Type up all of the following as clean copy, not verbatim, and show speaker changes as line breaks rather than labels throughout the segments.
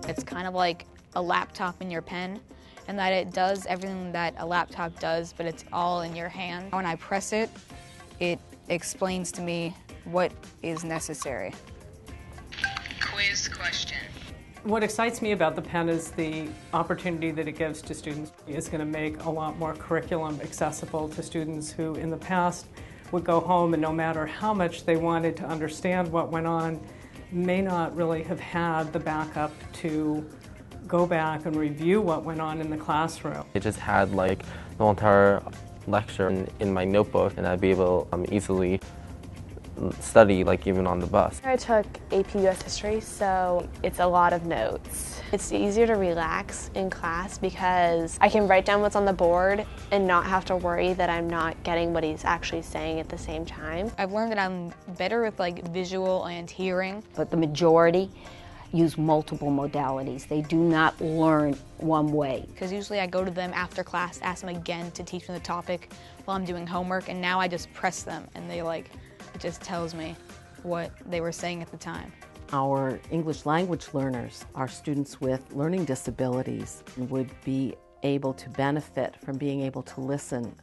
It's kind of like a laptop in your pen, and that it does everything that a laptop does, but it's all in your hand. When I press it, it explains to me what is necessary.
Quiz question.
What excites me about the pen is the opportunity that it gives to students. It's going to make a lot more curriculum accessible to students who in the past would go home and no matter how much they wanted to understand what went on, may not really have had the backup to go back and review what went on in the classroom.
It just had like the entire lecture in my notebook, and I'd be able to easily study like even on the bus.
I took AP US History, so it's a lot of notes. It's easier to relax in class because I can write down what's on the board and not have to worry that I'm not getting what he's actually saying at the same time.
I've learned that I'm better with like visual and hearing.
But the majority use multiple modalities. They do not learn one way.
Because usually I go to them after class, ask them again to teach me the topic while I'm doing homework, and now I just press them and they it just tells me what they were saying at the time.
Our English language learners, our students with learning disabilities, would be able to benefit from being able to listen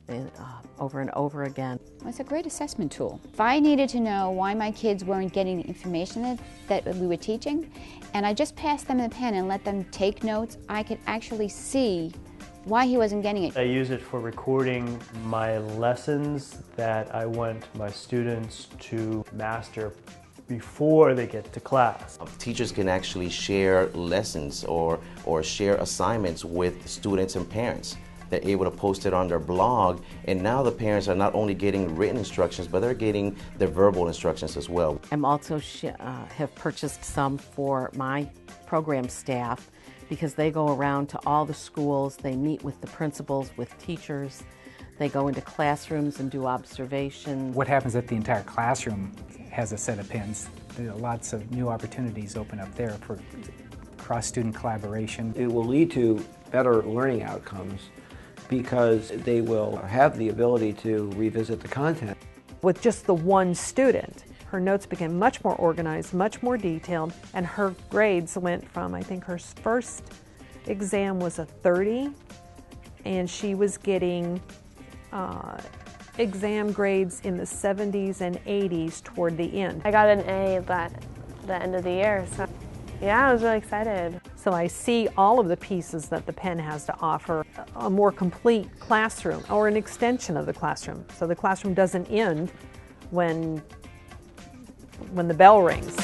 over and over again.
It's a great assessment tool. If I needed to know why my kids weren't getting the information that we were teaching, and I just passed them the pen and let them take notes, I could actually see why he wasn't getting it.
I use it for recording my lessons that I want my students to master before they get to class.
Teachers can actually share lessons or share assignments with students and parents. They're able to post it on their blog, and now the parents are not only getting written instructions, but they're getting the verbal instructions as well.
I'm also have purchased some for my program staff because they go around to all the schools, they meet with the principals, with teachers, they go into classrooms and do observation.
What happens if the entire classroom has a set of pens? There are lots of new opportunities open up there for cross-student collaboration.
It will lead to better learning outcomes because they will have the ability to revisit the content.
With just the one student, her notes became much more organized, much more detailed, and her grades went from, I think her first exam was a 30, and she was getting exam grades in the 70s and 80s toward the end.
I got an A at the end of the year, so yeah, I was really excited.
So I see all of the pieces that the pen has to offer, a more complete classroom or an extension of the classroom. So the classroom doesn't end when the bell rings.